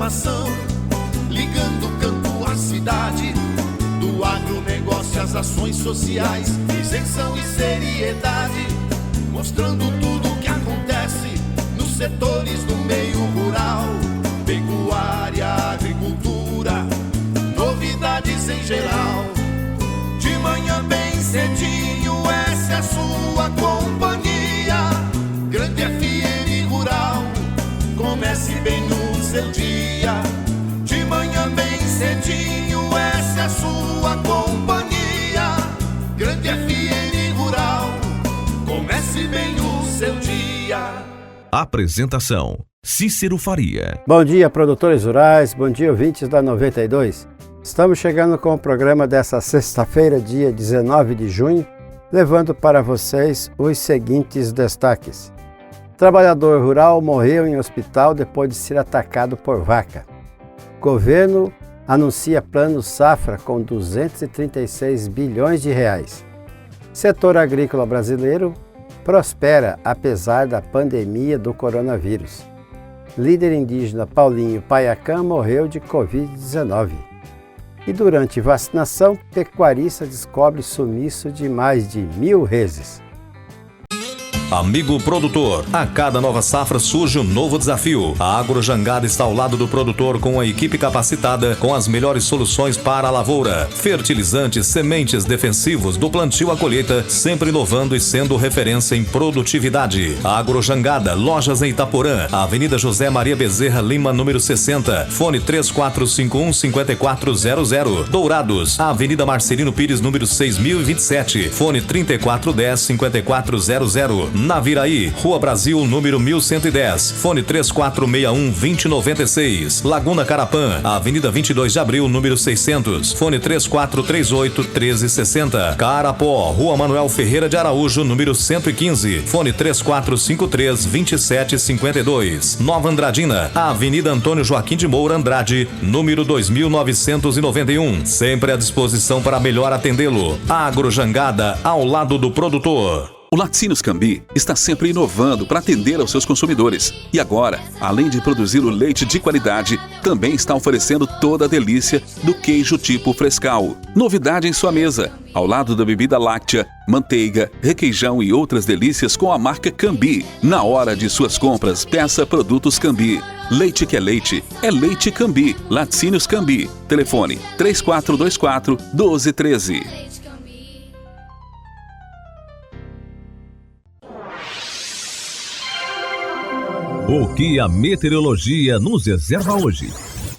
informação, ligando o campo à cidade, do agronegócio às ações sociais, isenção e seriedade, mostrando tudo o que acontece nos setores do meio rural, pecuária, agricultura, novidades em geral. De manhã bem cedinho, essa é a sua companhia, Grande FM Rural. Comece bem no seu dia, de manhã bem cedinho, essa é a sua companhia, Grande FM Rural. Comece bem o seu dia. Apresentação: Cícero Faria. Bom dia, produtores rurais, bom dia, ouvintes da 92. Estamos chegando com o programa dessa sexta-feira, dia 19 de junho, levando para vocês os seguintes destaques. Trabalhador rural morreu em hospital depois de ser atacado por vaca. Governo anuncia plano safra com 236 bilhões de reais. Setor agrícola brasileiro prospera apesar da pandemia do coronavírus. Líder indígena Paulinho Paiacã morreu de Covid-19. E durante vacinação, pecuarista descobre sumiço de mais de 1.000 reses. Amigo produtor, a cada nova safra surge um novo desafio. A Agrojangada está ao lado do produtor com a equipe capacitada com as melhores soluções para a lavoura. Fertilizantes, sementes, defensivos, do plantio à colheita, sempre inovando e sendo referência em produtividade. A Agrojangada, lojas em Itaporã, Avenida José Maria Bezerra Lima, número 60, fone 3451-5400. Dourados, Avenida Marcelino Pires, número 6027, fone 3410-5400. Naviraí, Rua Brasil, número 1110, fone 3461-2096. Laguna Carapã, Avenida 22 de Abril, número 600, fone 3438-1360. Carapó, Rua Manuel Ferreira de Araújo, número 115, fone 3453-2752. Nova Andradina, Avenida Antônio Joaquim de Moura Andrade, número 2991, sempre à disposição para melhor atendê-lo. Agrojangada, ao lado do produtor. O Laticínios Cambi está sempre inovando para atender aos seus consumidores. E agora, além de produzir o leite de qualidade, também está oferecendo toda a delícia do queijo tipo Frescal. Novidade em sua mesa, ao lado da bebida láctea, manteiga, requeijão e outras delícias com a marca Cambi. Na hora de suas compras, peça produtos Cambi. Leite que é Leite Cambi. Laticínios Cambi. Telefone 3424-1213. O que a meteorologia nos reserva hoje?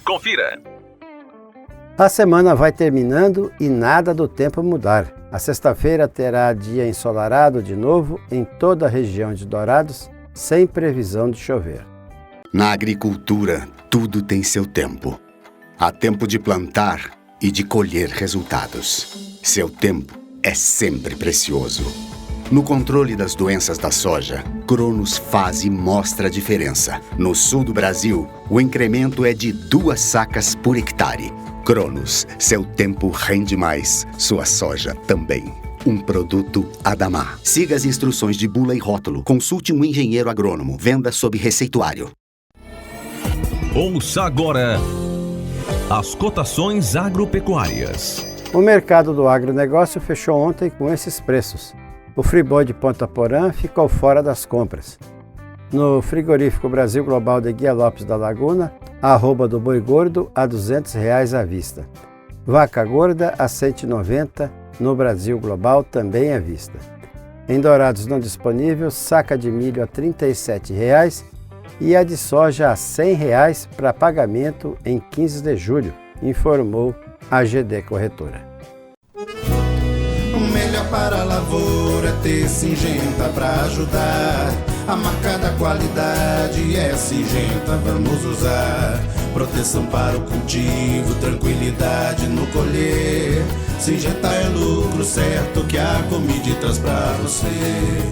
Confira! A semana vai terminando e nada do tempo mudar. A sexta-feira terá dia ensolarado de novo em toda a região de Dourados, sem previsão de chover. Na agricultura, tudo tem seu tempo. Há tempo de plantar e de colher resultados. Seu tempo é sempre precioso. No controle das doenças da soja, Cronos faz e mostra a diferença. No sul do Brasil, o incremento é de 2 sacas por hectare. Cronos, seu tempo rende mais, sua soja também. Um produto Adamar. Siga as instruções de bula e rótulo. Consulte um engenheiro agrônomo. Venda sob receituário. Ouça agora as cotações agropecuárias. O mercado do agronegócio fechou ontem com esses preços. O Friboi de Ponta Porã ficou fora das compras. No frigorífico Brasil Global de Guia Lopes da Laguna, a arroba do boi gordo a R$ 200 à vista. Vaca gorda a R$ 190 no Brasil Global, também à vista. Em Dourados não disponível, saca de milho a R$ 37 e a de soja a R$ 100 para pagamento em 15 de julho, informou a GD Corretora. O melhor para a lavoura é ter Syngenta para ajudar. A marca da qualidade é Syngenta, vamos usar. Proteção para o cultivo, tranquilidade no colher. Syngenta é lucro certo que a Comide traz pra você.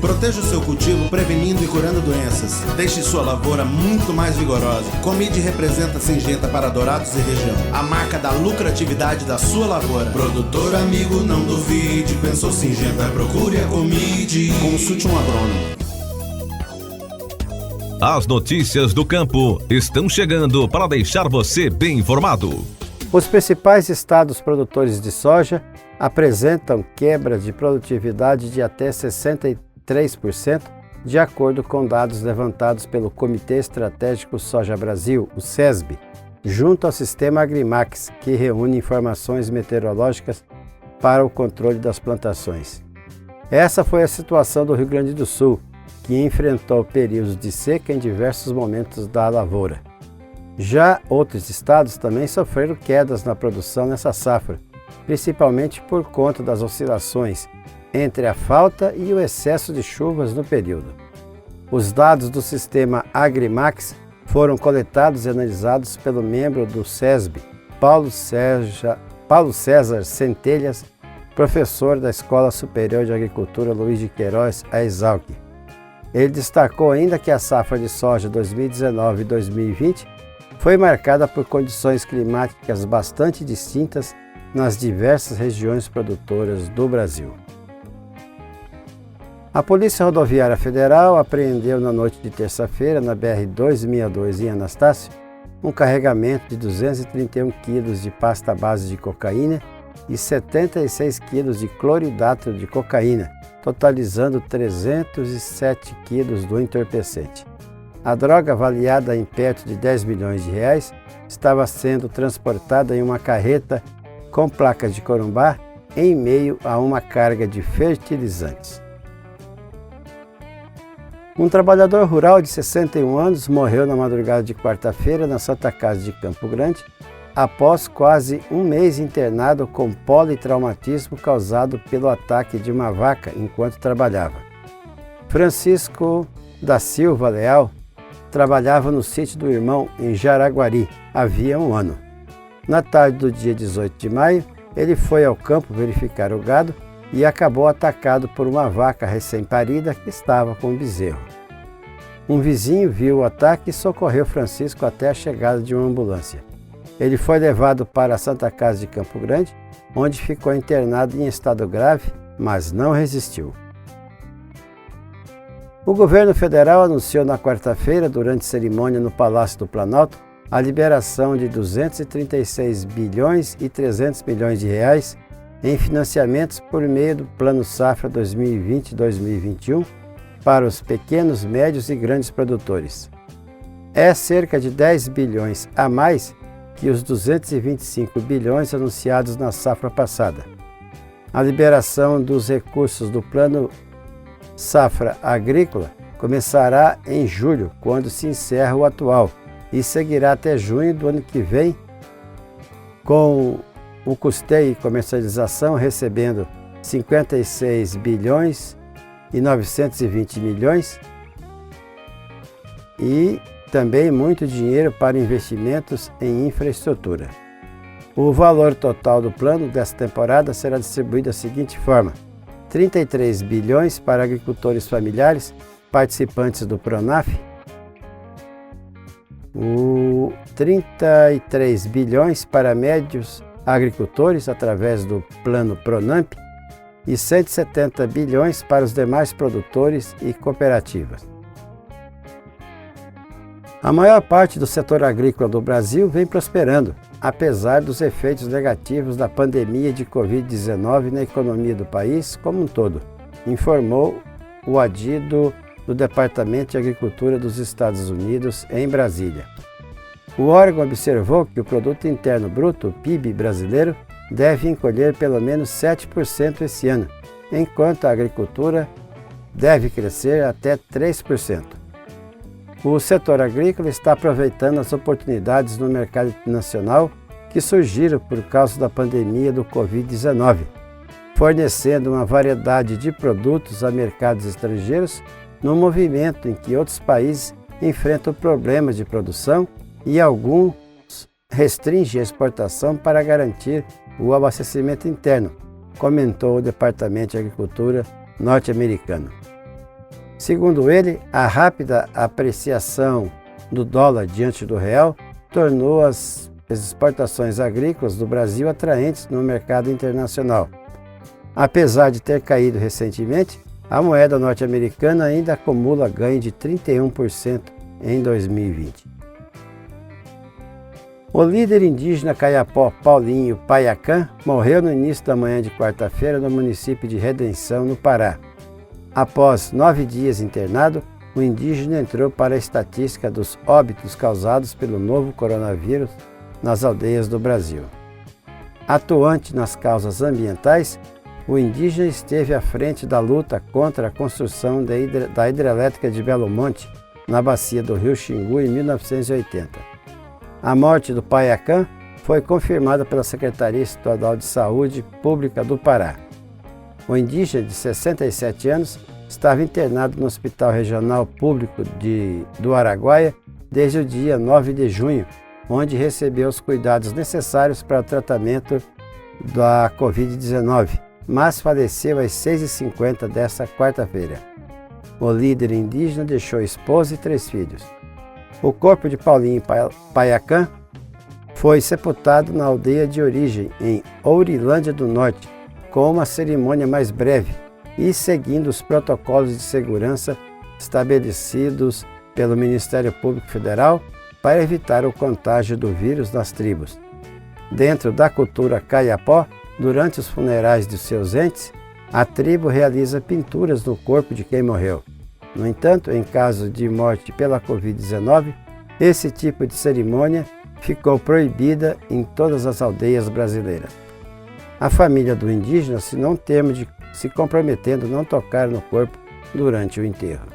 Proteja o seu cultivo prevenindo e curando doenças. Deixe sua lavoura muito mais vigorosa. Comide representa Syngenta para Dourados e região. A marca da lucratividade da sua lavoura. Produtor amigo, não duvide. Pensou Syngenta, procure a Comide. Consulte um agrônomo. As notícias do campo estão chegando para deixar você bem informado. Os principais estados produtores de soja apresentam quebras de produtividade de até 63%, de acordo com dados levantados pelo Comitê Estratégico Soja Brasil, o CESB, junto ao Sistema Agrimax, que reúne informações meteorológicas para o controle das plantações. Essa foi a situação do Rio Grande do Sul, que enfrentou períodos de seca em diversos momentos da lavoura. Já outros estados também sofreram quedas na produção nessa safra, principalmente por conta das oscilações entre a falta e o excesso de chuvas no período. Os dados do sistema Agrimax foram coletados e analisados pelo membro do CESB, Paulo César Centelhas, professor da Escola Superior de Agricultura Luiz de Queiroz, a Exalc. Ele destacou ainda que a safra de soja 2019 e 2020 foi marcada por condições climáticas bastante distintas nas diversas regiões produtoras do Brasil. A Polícia Rodoviária Federal apreendeu na noite de terça-feira, na BR-262 em Anastácio, um carregamento de 231 quilos de pasta base de cocaína e 76 quilos de cloridrato de cocaína, totalizando 307 quilos do entorpecente. A droga, avaliada em perto de 10 milhões de reais, estava sendo transportada em uma carreta com placas de Corumbá em meio a uma carga de fertilizantes. Um trabalhador rural de 61 anos morreu na madrugada de quarta-feira na Santa Casa de Campo Grande, após quase um mês internado com politraumatismo causado pelo ataque de uma vaca enquanto trabalhava. Francisco da Silva Leal trabalhava no sítio do irmão em Jaraguari havia um ano. Na tarde do dia 18 de maio, ele foi ao campo verificar o gado e acabou atacado por uma vaca recém-parida que estava com um bezerro. Um vizinho viu o ataque e socorreu Francisco até a chegada de uma ambulância. Ele foi levado para a Santa Casa de Campo Grande, onde ficou internado em estado grave, mas não resistiu. O governo federal anunciou na quarta-feira, durante cerimônia no Palácio do Planalto, a liberação de 236 bilhões e 300 milhões de reais em financiamentos por meio do Plano Safra 2020-2021 para os pequenos, médios e grandes produtores. É cerca de 10 bilhões a mais que os 225 bilhões anunciados na safra passada. A liberação dos recursos do Plano Safra Agrícola começará em julho, quando se encerra o atual, e seguirá até junho do ano que vem, com o custeio e comercialização recebendo 56 bilhões e 920 milhões e também muito dinheiro para investimentos em infraestrutura. O valor total do plano desta temporada será distribuído da seguinte forma: 33 bilhões para agricultores familiares participantes do Pronaf, 33 bilhões para médios agricultores através do Plano Pronamp e 170 bilhões para os demais produtores e cooperativas. A maior parte do setor agrícola do Brasil vem prosperando, apesar dos efeitos negativos da pandemia de Covid-19 na economia do país como um todo, informou o adido do Departamento de Agricultura dos Estados Unidos em Brasília. O órgão observou que o Produto Interno Bruto, o PIB brasileiro, deve encolher pelo menos 7% esse ano, enquanto a agricultura deve crescer até 3%. O setor agrícola está aproveitando as oportunidades no mercado internacional que surgiram por causa da pandemia do Covid-19, fornecendo uma variedade de produtos a mercados estrangeiros no movimento em que outros países enfrentam problemas de produção e alguns restringem a exportação para garantir o abastecimento interno, comentou o Departamento de Agricultura norte-americano. Segundo ele, a rápida apreciação do dólar diante do real tornou as exportações agrícolas do Brasil atraentes no mercado internacional. Apesar de ter caído recentemente, a moeda norte-americana ainda acumula ganho de 31% em 2020. O líder indígena Kayapó Paulinho Paiacã morreu no início da manhã de quarta-feira no município de Redenção, no Pará. Após 9 dias internado, o indígena entrou para a estatística dos óbitos causados pelo novo coronavírus nas aldeias do Brasil. Atuante nas causas ambientais, o indígena esteve à frente da luta contra a construção da hidrelétrica de Belo Monte, na bacia do rio Xingu, em 1980. A morte do Paiacã foi confirmada pela Secretaria Estadual de Saúde Pública do Pará. O indígena, de 67 anos, estava internado no Hospital Regional Público do Araguaia desde o dia 9 de junho, onde recebeu os cuidados necessários para o tratamento da Covid-19, mas faleceu às 6h50 desta quarta-feira. O líder indígena deixou esposa e 3 filhos. O corpo de Paulinho Paiacã foi sepultado na aldeia de origem, em Ourilândia do Norte, com uma cerimônia mais breve e seguindo os protocolos de segurança estabelecidos pelo Ministério Público Federal para evitar o contágio do vírus nas tribos. Dentro da cultura Kayapó, durante os funerais de seus entes, a tribo realiza pinturas no corpo de quem morreu. No entanto, em caso de morte pela Covid-19, esse tipo de cerimônia ficou proibida em todas as aldeias brasileiras. A família do indígena não teme de se comprometendo a não tocar no corpo durante o enterro.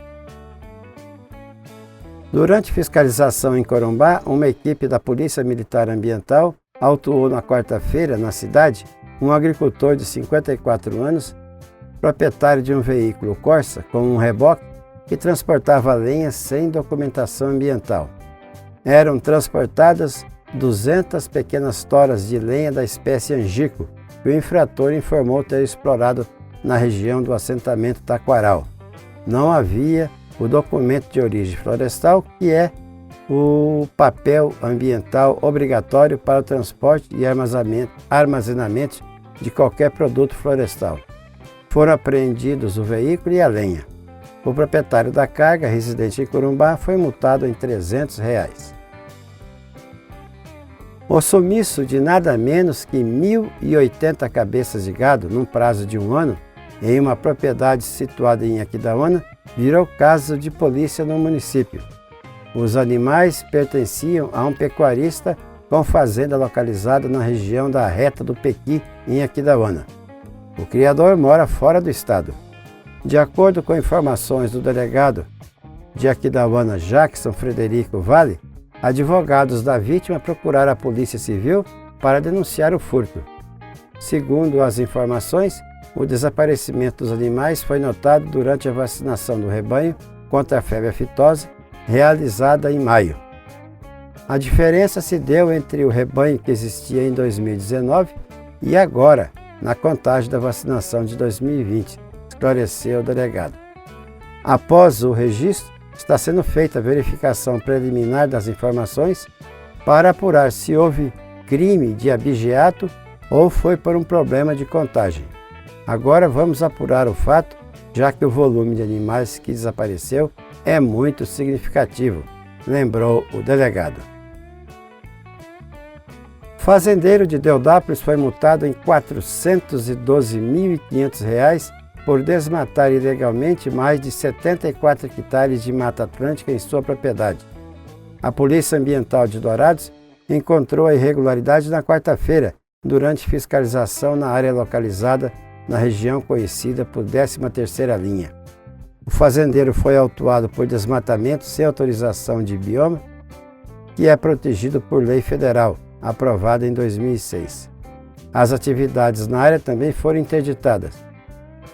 Durante fiscalização em Corumbá, uma equipe da Polícia Militar Ambiental autuou na quarta-feira, na cidade, um agricultor de 54 anos, proprietário de um veículo Corsa com um reboque que transportava lenha sem documentação ambiental. Eram transportadas 200 pequenas toras de lenha da espécie angico, que o infrator informou ter explorado na região do assentamento Taquaral. Não havia o documento de origem florestal, que é o papel ambiental obrigatório para o transporte e armazenamento de qualquer produto florestal. Foram apreendidos o veículo e a lenha. O proprietário da carga, residente em Corumbá, foi multado em R$300. O sumiço de nada menos que 1.080 cabeças de gado num prazo de 1 ano, em uma propriedade situada em Aquidauana, virou caso de polícia no município. Os animais pertenciam a um pecuarista com fazenda localizada na região da Reta do Pequi, em Aquidauana. O criador mora fora do estado. De acordo com informações do delegado de Aquidauana, Jackson Frederico Vale, advogados da vítima procuraram a Polícia Civil para denunciar o furto. Segundo as informações, o desaparecimento dos animais foi notado durante a vacinação do rebanho contra a febre aftosa, realizada em maio. A diferença se deu entre o rebanho que existia em 2019 e agora, na contagem da vacinação de 2020, esclareceu o delegado. Após o registro, está sendo feita a verificação preliminar das informações para apurar se houve crime de abigeato ou foi por um problema de contagem. Agora vamos apurar o fato, já que o volume de animais que desapareceu é muito significativo, lembrou o delegado. Fazendeiro de Deodápolis foi multado em R$ 412.500 por desmatar ilegalmente mais de 74 hectares de Mata Atlântica em sua propriedade. A Polícia Ambiental de Dourados encontrou a irregularidade na quarta-feira, durante fiscalização na área localizada na região conhecida por 13ª linha. O fazendeiro foi autuado por desmatamento sem autorização de bioma, que é protegido por lei federal, aprovada em 2006. As atividades na área também foram interditadas.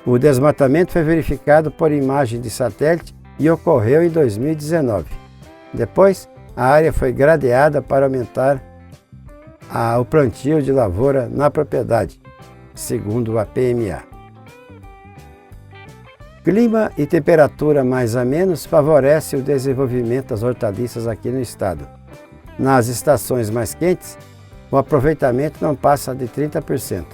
O desmatamento foi verificado por imagem de satélite e ocorreu em 2019. Depois, a área foi gradeada para aumentar o plantio de lavoura na propriedade, segundo a PMA. Clima e temperatura mais a menos favorecem o desenvolvimento das hortaliças aqui no estado. Nas estações mais quentes, o aproveitamento não passa de 30%.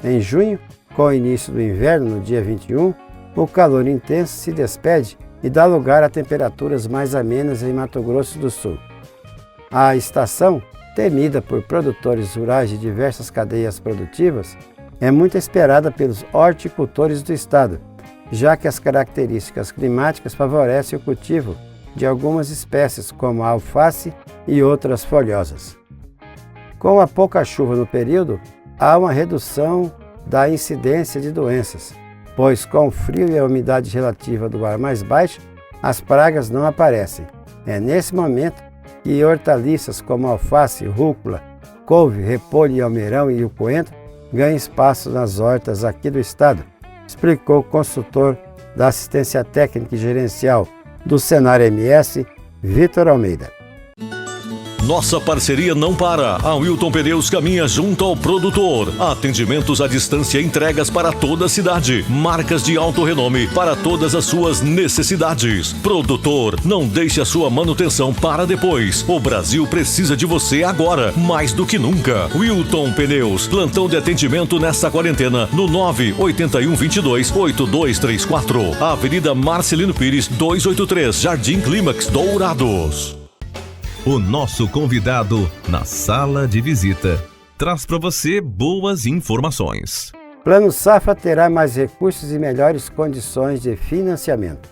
Em junho, com o início do inverno, no dia 21, o calor intenso se despede e dá lugar a temperaturas mais amenas em Mato Grosso do Sul. A estação, temida por produtores rurais de diversas cadeias produtivas, é muito esperada pelos horticultores do estado, já que as características climáticas favorecem o cultivo de algumas espécies, como a alface e outras folhosas. Com a pouca chuva no período, há uma redução da incidência de doenças, pois com o frio e a umidade relativa do ar mais baixa, as pragas não aparecem. É nesse momento que hortaliças como alface, rúcula, couve, repolho e almeirão e o coentro ganham espaço nas hortas aqui do estado, explicou o consultor da assistência técnica e gerencial do Senar MS, Vitor Almeida. Nossa parceria não para. A Wilton Pneus caminha junto ao produtor. Atendimentos à distância e entregas para toda a cidade. Marcas de alto renome para todas as suas necessidades. Produtor, não deixe a sua manutenção para depois. O Brasil precisa de você agora, mais do que nunca. Wilton Pneus, plantão de atendimento nesta quarentena no 981228234. Avenida Marcelino Pires, 283, Jardim Clímax, Dourados. O nosso convidado na sala de visita traz para você boas informações. Plano Safra terá mais recursos e melhores condições de financiamento.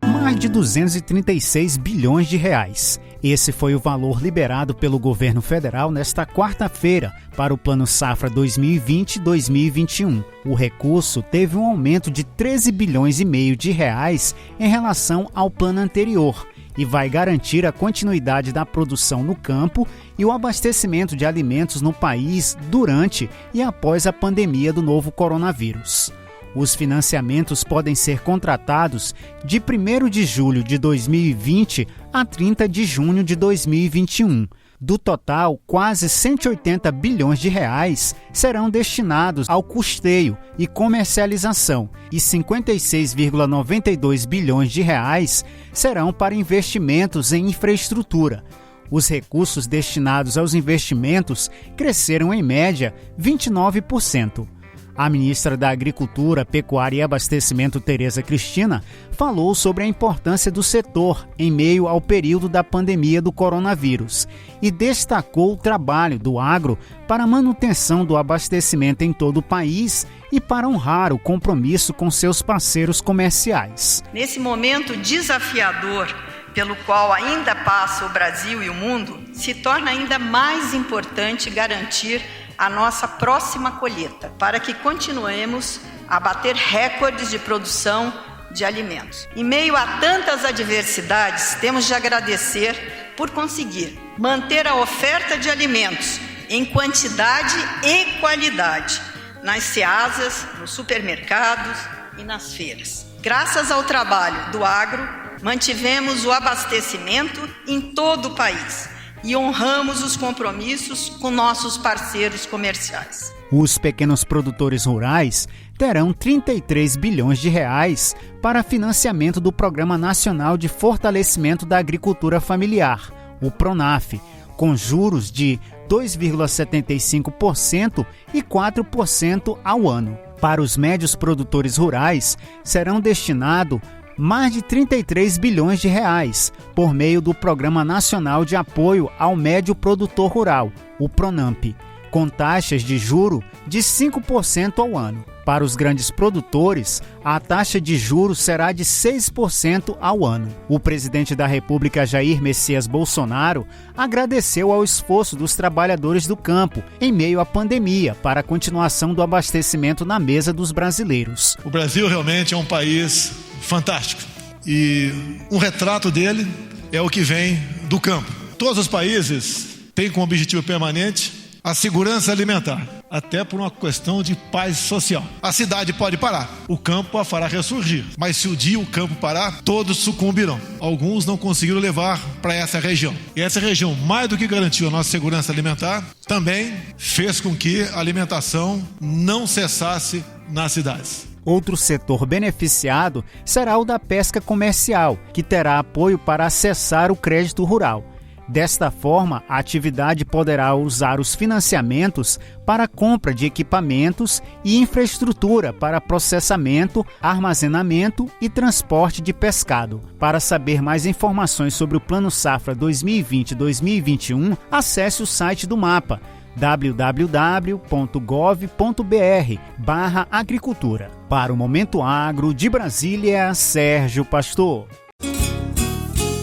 Mais de 236 bilhões de reais. Esse foi o valor liberado pelo governo federal nesta quarta-feira para o Plano Safra 2020-2021. O recurso teve um aumento de 13 bilhões e meio de reais em relação ao plano anterior e vai garantir a continuidade da produção no campo e o abastecimento de alimentos no país durante e após a pandemia do novo coronavírus. Os financiamentos podem ser contratados de 1º de julho de 2020 a 30 de junho de 2021. Do total, quase 180 bilhões de reais serão destinados ao custeio e comercialização e 56,92 bilhões de reais serão para investimentos em infraestrutura. Os recursos destinados aos investimentos cresceram em média 29%. A ministra da Agricultura, Pecuária e Abastecimento, Tereza Cristina, falou sobre a importância do setor em meio ao período da pandemia do coronavírus e destacou o trabalho do agro para a manutenção do abastecimento em todo o país e para honrar o compromisso com seus parceiros comerciais. Nesse momento desafiador pelo qual ainda passa o Brasil e o mundo, se torna ainda mais importante garantir a nossa próxima colheita, para que continuemos a bater recordes de produção de alimentos. Em meio a tantas adversidades, temos de agradecer por conseguir manter a oferta de alimentos em quantidade e qualidade nas ceasas, nos supermercados e nas feiras. Graças ao trabalho do agro, mantivemos o abastecimento em todo o país e honramos os compromissos com nossos parceiros comerciais. Os pequenos produtores rurais terão 33 bilhões de reais para financiamento do Programa Nacional de Fortalecimento da Agricultura Familiar, o PRONAF, com juros de 2,75% e 4% ao ano. Para os médios produtores rurais, serão destinados mais de 33 bilhões de reais por meio do Programa Nacional de Apoio ao Médio Produtor Rural, o PRONAMP, com taxas de juro de 5% ao ano. Para os grandes produtores, a taxa de juros será de 6% ao ano. O presidente da República, Jair Messias Bolsonaro, agradeceu ao esforço dos trabalhadores do campo em meio à pandemia para a continuação do abastecimento na mesa dos brasileiros. O Brasil realmente é um país fantástico e um retrato dele é o que vem do campo. Todos os países têm como objetivo permanente a segurança alimentar, até por uma questão de paz social. A cidade pode parar, o campo a fará ressurgir, mas se o dia o campo parar, todos sucumbirão. Alguns não conseguiram levar para essa região. E essa região, mais do que garantiu a nossa segurança alimentar, também fez com que a alimentação não cessasse nas cidades. Outro setor beneficiado será o da pesca comercial, que terá apoio para acessar o crédito rural. Desta forma, a atividade poderá usar os financiamentos para a compra de equipamentos e infraestrutura para processamento, armazenamento e transporte de pescado. Para saber mais informações sobre o Plano Safra 2020-2021, acesse o site do MAPA, www.gov.br/agricultura. Para o Momento Agro, de Brasília, Sérgio Pastor.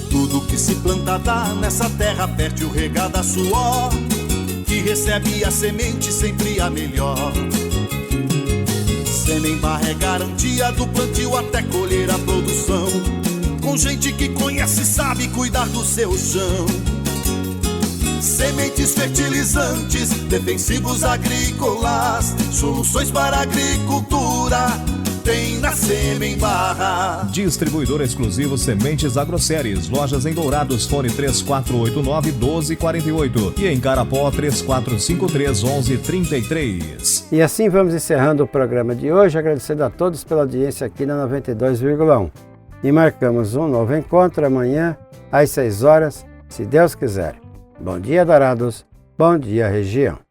Tudo que se planta dá nessa terra fértil regada a suor, que recebe a semente sempre a melhor. Semem-Barra é garantia do plantio até colher a produção, com gente que conhece e sabe cuidar do seu chão. Sementes fertilizantes, defensivos agrícolas, soluções para a agricultura tem na Semem-Barra. Distribuidor exclusivo Sementes Agroceres. Lojas em Dourados, fone 3489-1248 e em Carapó 3453-1133. E assim vamos encerrando o programa de hoje, agradecendo a todos pela audiência aqui na 92,1. E marcamos um novo encontro amanhã às 6 horas, se Deus quiser. Bom dia, Dourados. Bom dia, região.